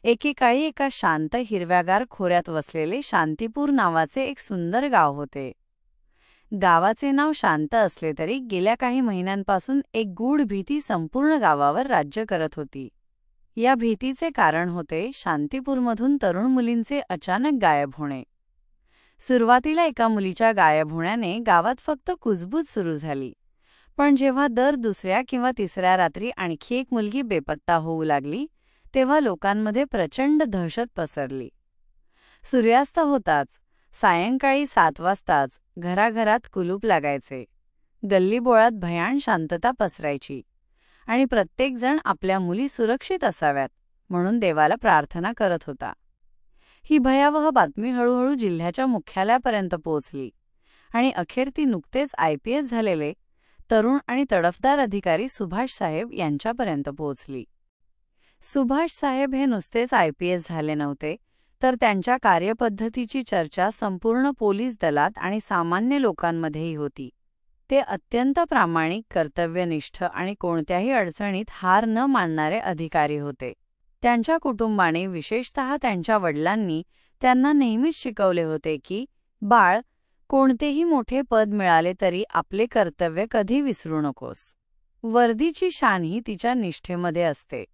एकेकाळी एका शांत हिरव्यागार खोऱ्यात वसलेले शांतीपूर नावाचे एक सुंदर गाव होते. गावाचे नाव शांत असले तरी गेल्या काही महिन्यांपासून एक गूढ भीती संपूर्ण गावावर राज्य करत होती. या भीतीचे कारण होते शांतीपूरमधून तरुण मुलींचे अचानक गायब होणे. सुरुवातीला एका मुलीच्या गायब होण्याने गावात फक्त कुजबूज सुरू झाली, पण जेव्हा दर दुसऱ्या किंवा तिसऱ्या रात्री आणखी एक मुलगी बेपत्ता होऊ लागली, तेव्हा लोकांमध्ये प्रचंड दहशत पसरली. सूर्यास्त होताच, सायंकाळी 7 वाजताच घराघरात कुलूप लागायचे. गल्लीबोळात भयाण शांतता पसरायची आणि प्रत्येकजण आपल्या मुली सुरक्षित असाव्यात म्हणून देवाला प्रार्थना करत होता. ही भयावह बातमी हळूहळू जिल्ह्याच्या मुख्यालयापर्यंत पोहोचली आणि अखेर ती नुकतेच IPS झालेले तरुण आणि तडफदार अधिकारी सुभाष साहेब यांच्यापर्यंत पोहोचली. सुभाष साहेब हे नुसतेच IPS झाले नव्हते, तर त्यांच्या कार्यपद्धतीची चर्चा संपूर्ण पोलीस दलात आणि सामान्य लोकांमध्येही होती. ते अत्यंत प्रामाणिक, कर्तव्यनिष्ठ आणि कोणत्याही अडचणीत हार न मानणारे अधिकारी होते. त्यांच्या कुटुंबाने, विशेषतः त्यांच्या वडिलांनी, त्यांना नेहमीच शिकवले होते की बाळ, कोणतेही मोठे पद मिळाले तरी आपले कर्तव्य कधी विसरू नकोस. वर्दीची शानही तिच्या निष्ठेमध्ये असते.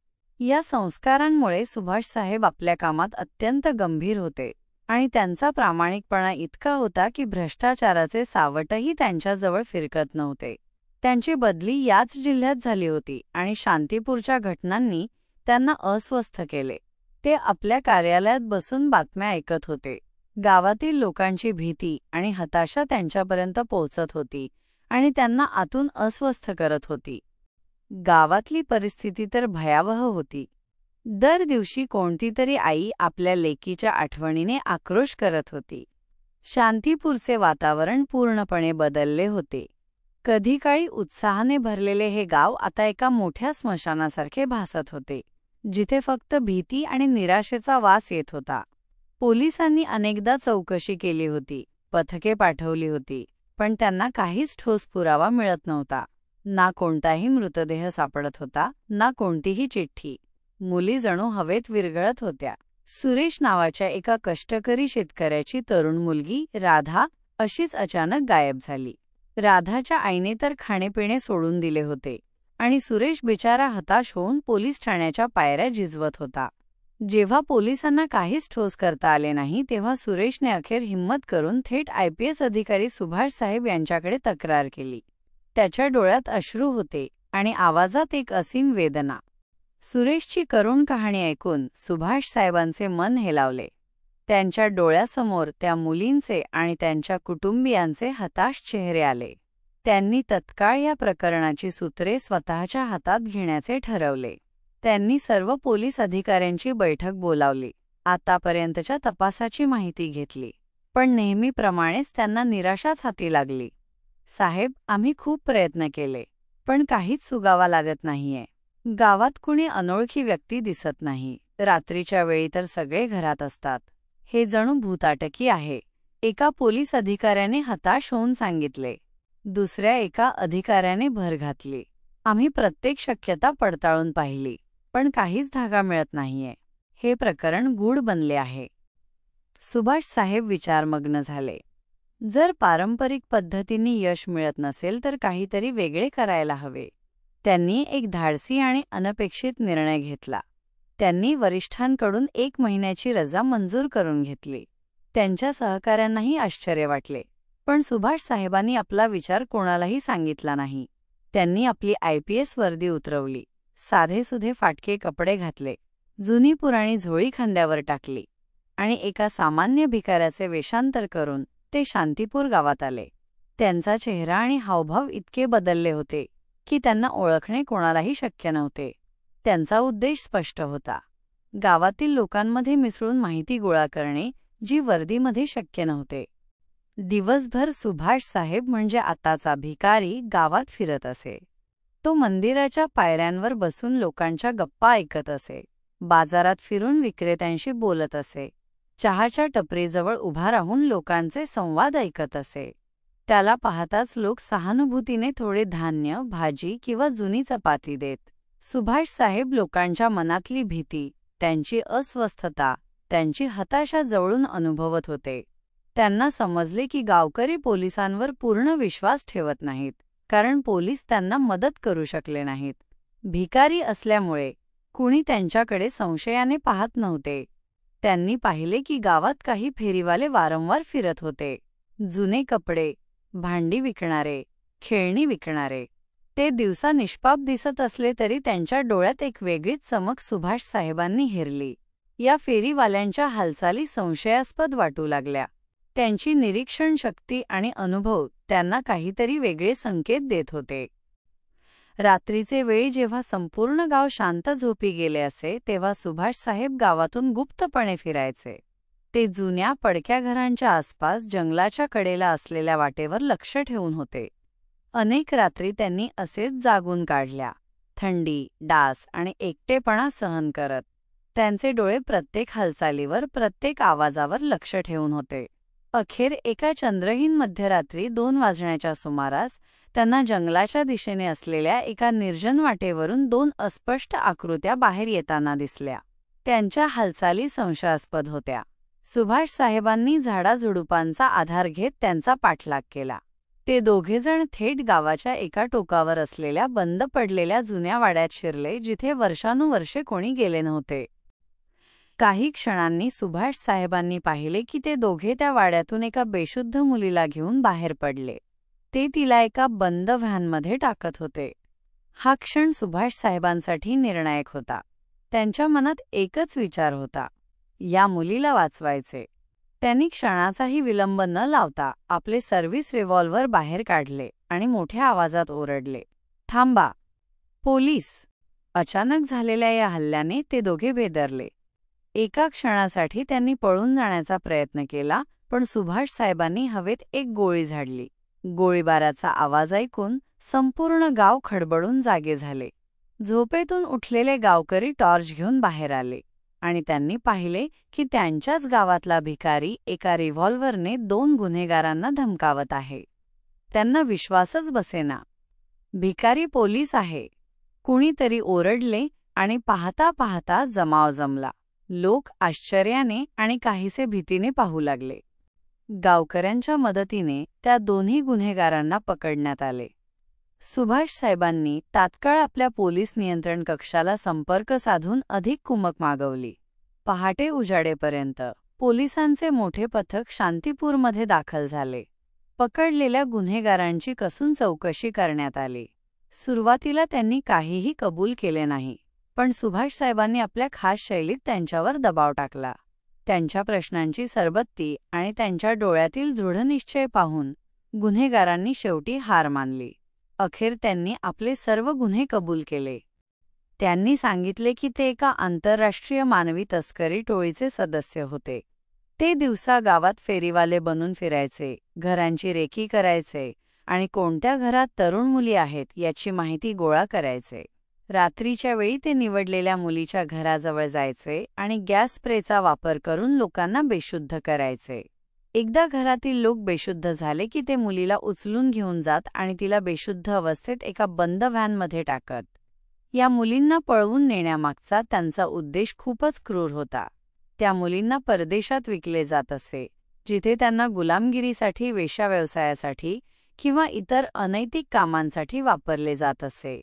या संस्कारांमुळे सुभाष साहेब आपल्या कामात अत्यंत गंभीर होते आणि त्यांचा प्रामाणिकपणा इतका होता की भ्रष्टाचाराचे सावटही त्यांच्याजवळ फिरकत नव्हते. त्यांची बदली याच जिल्ह्यात झाली होती आणि शांतीपूरच्या घटनांनी त्यांना अस्वस्थ केले. ते आपल्या कार्यालयात बसून बातम्या ऐकत होते. गावातील लोकांची भीती आणि हताशा त्यांच्यापर्यंत पोहोचत होती आणि त्यांना आतून अस्वस्थ करत होती. गावातली परिस्थिती तर भयावह होती. दर दिवशी कोणतीतरी आई आपल्या लेकीच्या आठवणीने आक्रोश करत होती. शांतीपूरचे वातावरण पूर्णपणे बदलले होते. कधी काळी उत्साहाने भरलेले हे गाव आता एका मोठ्या स्मशानासारखे भासत होते, जिथे फक्त भीती आणि निराशेचा वास येत होता. पोलिसांनी अनेकदा चौकशी केली होती, पथके पाठवली होती, पण त्यांना काहीच ठोस पुरावा मिळत नव्हता. ना कोणताही मृतदेह सापडत होता, ना कोणतीही चिठ्ठी. मुली जणू हवेत विरघळत होत्या. सुरेश नावाच्या एका कष्टकरी शेतकऱ्याची तरुण मुलगी राधा अशीच अचानक गायब झाली. राधाच्या आईने तर खाणेपिणे सोडून दिले होते आणि सुरेश बिचारा हताश होऊन पोलीस ठाण्याच्या पायऱ्या झिजवत होता. जेव्हा पोलिसांना काहीच ठोस करता आले नाही, तेव्हा सुरेशने अखेर हिंमत करून थेट IPS अधिकारी सुभाष साहेब यांच्याकडे तक्रार केली. त्याच्या डोळ्यात अश्रू होते आणि आवाजात एक असीम वेदना. सुरेशची करुण कहाणी ऐकून सुभाष साहेबांचे मन हेलावले. त्यांच्या डोळ्यासमोर त्या मुलींचे आणि त्यांच्या कुटुंबियांचे हताश चेहरे आले. त्यांनी तत्काळ या प्रकरणाची सूत्रे स्वतःच्या हातात घेण्याचे ठरवले. त्यांनी सर्व पोलीस अधिकाऱ्यांची बैठक बोलावली. आतापर्यंतच्या तपासाची माहिती घेतली, पण नेहमीप्रमाणेच त्यांना निराशाच हाती लागली. साहेब, आम्ही खूप प्रयत्न केले, पण काहीच सुगावा लागत नाहीये. गावात कुणी अनोळखी व्यक्ती दिसत नाही. रात्रीच्या वेळी तर सगळे घरात असतात. हे जणू भूताटकी आहे, एका पोलीस अधिकाऱ्याने हताश होऊन सांगितले. दुसऱ्या एका अधिकाऱ्याने भर घातली. आम्ही प्रत्येक शक्यता पडताळून पाहिली, पण काहीच धागा मिळत नाहीये. हे प्रकरण गूढ बनले आहे. सुभाष साहेब विचारमग्न झाले. जर पारंपरिक पद्धतींनी यश मिळत नसेल तर काहीतरी वेगळे करायला हवे. त्यांनी एक धाडसी आणि अनपेक्षित निर्णय घेतला. त्यांनी वरिष्ठांकडून 1 महिन्याची रजा मंजूर करून घेतली. त्यांच्या सहकाऱ्यांनाही आश्चर्य वाटले, पण सुभाष साहेबांनी आपला विचार कोणालाही सांगितला नाही. त्यांनी आपली IPS वर्दी उतरवली, साधेसुधे फाटके कपडे घातले, जुनी पुराणी झोळी खांद्यावर टाकली आणि एका सामान्य भिकाऱ्याचे वेषांतर करून ते शांतीपूर गावात आले. त्यांचा चेहरा आणि हावभाव इतके बदलले होते की त्यांना ओळखणे कोणालाही शक्य नव्हते. त्यांचा उद्देश स्पष्ट होता, गावातील लोकांमध्ये मिसळून माहिती गोळा करणे, जी वर्दीमध्ये शक्य नव्हते. दिवसभर सुभाष साहेब म्हणजे आताचा भिकारी गावात फिरत असे. तो मंदिराच्या पायऱ्यांवर बसून लोकांच्या गप्पा ऐकत असे, बाजारात फिरून विक्रेत्यांशी बोलत असे, चहाच्या टपरीजवळ उभा राहून लोकांचे संवाद ऐकत असे. त्याला पाहताच लोक सहानुभूतीने थोडे धान्य, भाजी किंवा जुनी चपाती देत. सुभाष साहेब लोकांच्या मनातली भीती, त्यांची अस्वस्थता, त्यांची हताशा जवळून अनुभवत होते. त्यांना समजले की गावकरी पोलिसांवर पूर्ण विश्वास ठेवत नाहीत, कारण पोलीस त्यांना मदत करू शकले नाहीत. भिकारी असल्यामुळे कुणी त्यांच्याकडे संशयाने पाहत नव्हते. त्यांनी पाहिले की गावात काही फेरीवाले वारंवार फिरत होते. जुने कपडे, भांडी विकणारे, खेळणी विकणारे. ते दिवसा निष्पाप दिसत असले तरी त्यांच्या डोळ्यात एक वेगळीच चमक सुभाष साहेबांनी हेरली. या फेरीवाल्यांच्या हालचाली संशयास्पद वाटू लागल्या. त्यांची निरीक्षण शक्ती आणि अनुभव त्यांना काहीतरी वेगळे संकेत देत होते. रात्रीचे वेळी जेव्हा संपूर्ण गाव शांत झोपी गेले असे तेव्हा सुभाष साहेब गावातून गुप्तपणे फिरायचे. ते जुन्या पडक्या घरांच्या आसपास जंगलाच्या कडेला असलेल्या वाटेवर लक्ष ठेवून होते. अनेक रात्री त्यांनी असेच जागून काढल्या, थंडी, डास आणि एकटेपणा सहन करत. त्यांचे डोळे प्रत्येक हालचालीवर, प्रत्येक आवाजावर लक्ष ठेवून होते. अखेर एका चंद्रहीन मध्यरात्री 2 वाजण्याच्या सुमारास त्यांना जंगलाच्या दिशेने असलेल्या एका निर्जन वाटेवरून 2 अस्पष्ट आकृत्या बाहेर येताना दिसल्या. त्यांच्या हालचाली संशयास्पद होत्या. सुभाष साहेबांनी झाडाझुडुपांचा आधार घेत त्यांचा पाठलाग केला. ते दोघेजण थेट गावाच्या एका टोकावर असलेल्या बंद पडलेल्या जुन्या वाड्यात शिरले, जिथे वर्षानुवर्षे कोणी गेले नव्हते. काही क्षणांनी सुभाष साहेबांनी पाहिले की ते दोघे त्या वाड्यातून एका बेशुद्ध मुलीला घेऊन बाहेर पडले. ते तिला एका बंद व्हॅनमध्ये टाकत होते. हा क्षण सुभाष साहेबांसाठी निर्णायक होता. त्यांच्या मनात एकच विचार होता, या मुलीला वाचवायचे. त्यांनी क्षणाचाही विलंब न लावता आपले सर्व्हिस रिव्हॉल्व्हर बाहेर काढले आणि मोठ्या आवाजात ओरडले, थांबा, पोलीस! अचानक झालेल्या या हल्ल्याने ते दोघे भेदरले. एका क्षणासाठी त्यांनी पळून जाण्याचा प्रयत्न केला, पण सुभाष साहेबांनी हवेत एक गोळी झाडली. गोळीबाराचा आवाज ऐकून संपूर्ण गाव खडबडून जागे झाले. झोपेतून उठलेले गावकरी टॉर्च घेऊन बाहेर आले आणि त्यांनी पाहिले की त्यांच्याच गावातला भिकारी एका रिव्हॉल्व्हरने 2 गुन्हेगारांना धमकावत आहे. त्यांना विश्वासच बसेना. भिकारी पोलीस आहे. कुणीतरी ओरडले आणि पाहता पाहता जमाव जमला. लोक आश्चर्याने आणि काहीसे भीतीने पाहू लागले. गावकऱ्यांच्या मदतीने त्या दोन्ही गुन्हेगारांना पकडण्यात आले. सुभाष साहेबांनी तात्काळ आपल्या पोलीस नियंत्रण कक्षाला संपर्क साधून अधिक कुमक मागवली. पहाटे उजाडेपर्यंत पोलिसांचे मोठे पथक शांतीपूरमध्ये दाखल झाले. पकडलेल्या गुन्हेगारांची कसून चौकशी करण्यात आली. सुरुवातीला त्यांनी काहीही कबूल केले नाही, पण सुभाष साहेबांनी आपल्या खास शैलीत त्यांच्यावर दबाव टाकला. त्यांच्या प्रश्नांची सरबत्ती आणि त्यांच्या डोळ्यातील दृढनिश्चय पाहून गुन्हेगारांनी शेवटी हार मानली. अखेर त्यांनी आपले सर्व गुन्हे कबूल केले. त्यांनी सांगितले की ते एका आंतरराष्ट्रीय मानवी तस्करी टोळीचे सदस्य होते. ते दिवसा गावात फेरीवाले बनून फिरायचे, घरांची रेकी करायचे आणि कोणत्या घरात तरुण मुली आहेत याची माहिती गोळा करायचे. रात्रीच्या वेळी ते निवडलेल्या मुलीच्या घराजवळ जायचे आणि गॅस स्प्रेचा वापर करून लोकांना बेशुद्ध करायचे. एकदा घरातील लोक बेशुद्ध झाले की ते मुलीला उचलून घेऊन जात आणि तिला बेशुद्ध अवस्थेत एका बंद व्हॅनमध्ये टाकत. या मुलींना पळवून नेण्यामागचा त्यांचा उद्देश खूपच क्रूर होता. त्या मुलींना परदेशात विकले जात असे, जिथे त्यांना गुलामगिरीसाठी, वेश्याव्यवसायासाठी किंवा इतर अनैतिक कामांसाठी वापरले जात असे.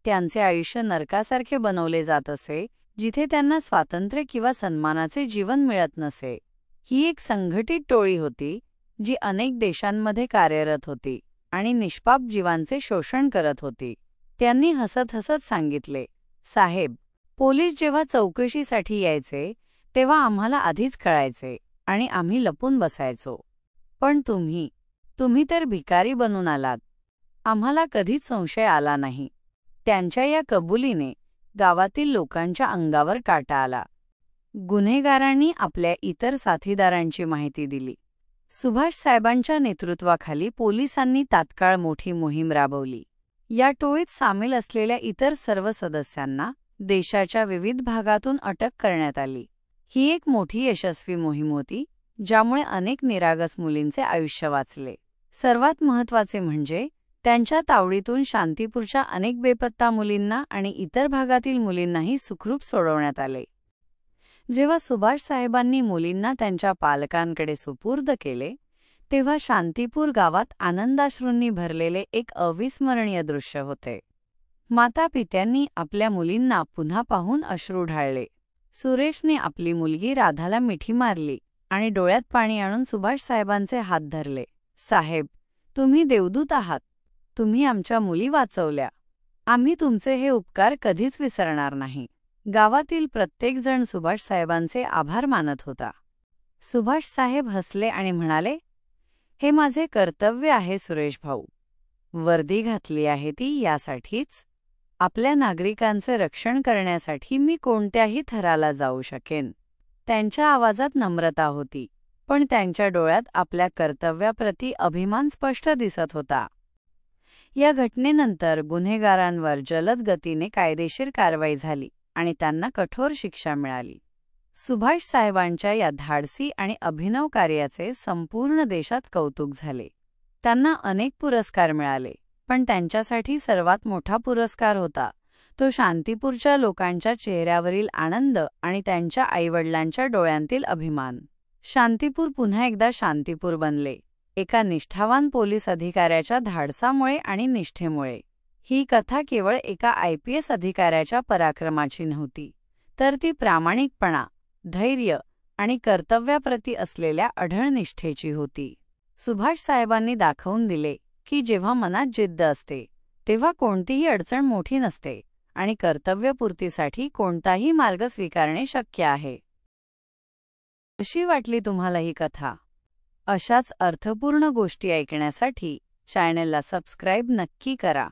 त्यांचे आयुष्य नरकासारखे बनवले जात असे, जिथे त्यांना स्वातंत्र्य किंवा सन्मानाचे जीवन मिळत नसे. ही एक संघटित टोळी होती, जी अनेक देशांमध्ये कार्यरत होती आणि निष्पाप जीवांचे शोषण करत होती. त्यांनी हसत हसत सांगितले, साहेब, पोलीस जेव्हा चौकशीसाठी यायचे तेव्हा आम्हाला आधीच कळायचे आणि आम्ही लपून बसायचो. पण तुम्ही तर भिकारी बनून आलात. आम्हाला कधीच संशय आला नाही. त्यांच्या या कबुलीने गावातील लोकांच्या अंगावर काटा आला. गुन्हेगारांनी आपल्या इतर साथीदारांची माहिती दिली. सुभाष साहेबांच्या नेतृत्वाखाली पोलिसांनी तात्काळ मोठी मोहीम राबवली. या टोळीत सामील असलेल्या इतर सर्व सदस्यांना देशाच्या विविध भागातून अटक करण्यात आली. ही एक मोठी यशस्वी मोहीम होती, ज्यामुळे अनेक निरागस मुलींचे आयुष्य वाचले. सर्वात महत्त्वाचे म्हणजे त्यांच्या तावडीतून शांतीपूरच्या अनेक बेपत्ता मुलींना आणि इतर भागातील मुलींनाही सुखरूप सोडवण्यात आले. जेव्हा सुभाष साहेबांनी मुलींना त्यांच्या पालकांकडे सुपूर्द केले, तेव्हा शांतीपूर गावात आनंदाश्रूंनी भरलेले एक अविस्मरणीय दृश्य होते. मातापित्यांनी आपल्या मुलींना पुन्हा पाहून अश्रू ढाळले. सुरेशने आपली मुलगी राधाला मिठी मारली आणि डोळ्यात पाणी आणून सुभाष साहेबांचे हात धरले. साहेब, तुम्ही देवदूत आहात. तुम्ही आमच्या मुली वाचवल्या. आम्ही तुमचे हे उपकार कधीच विसरणार नाही. गावातील प्रत्येकजण सुभाष साहेबांचे आभार मानत होता. सुभाष साहेब हसले आणि म्हणाले, हे माझे कर्तव्य आहे सुरेश भाऊ. वर्दी घातली आहे ती यासाठीच. आपल्या नागरिकांचे रक्षण करण्यासाठी मी कोणत्याही थराला जाऊ शकेन. त्यांच्या आवाजात नम्रता होती, पण त्यांच्या डोळ्यात आपल्या कर्तव्याप्रती अभिमान स्पष्ट दिसत होता. या घटनेनंतर गुन्हेगारांवर जलद गतीने कायदेशीर कारवाई झाली आणि त्यांना कठोर शिक्षा मिळाली. सुभाष साहेबांच्या या धाडसी आणि अभिनव कार्याचे संपूर्ण देशात कौतुक झाले. त्यांना अनेक पुरस्कार मिळाले, पण त्यांच्यासाठी सर्वात मोठा पुरस्कार होता तो शांतीपूरच्या लोकांच्या चेहऱ्यावरील आनंद आणि त्यांच्या आईवडिलांच्या डोळ्यांतील अभिमान. शांतीपूर पुन्हा एकदा शांतीपूर बनले, एका निष्ठावान पोलीस अधिकाऱ्याच्या धाडसामुळे आणि निष्ठेमुळे. ही कथा केवळ एका IPS अधिकाऱ्याच्या पराक्रमाची नव्हती, तर ती प्रामाणिकपणा, धैर्य आणि कर्तव्याप्रती असलेल्या अढळ निष्ठेची होती. सुभाष साहेबांनी दाखवून दिले की जेव्हा मनात जिद्द असते, तेव्हा कोणतीही अडचण मोठी नसते आणि कर्तव्यपूर्तीसाठी कोणताही मार्ग स्वीकारणे शक्य आहे. कशी वाटली तुम्हाला ही कथा? अशाच अर्थपूर्ण गोष्टी ऐकण्यासाठी चॅनलला सबस्क्राईब नक्की करा.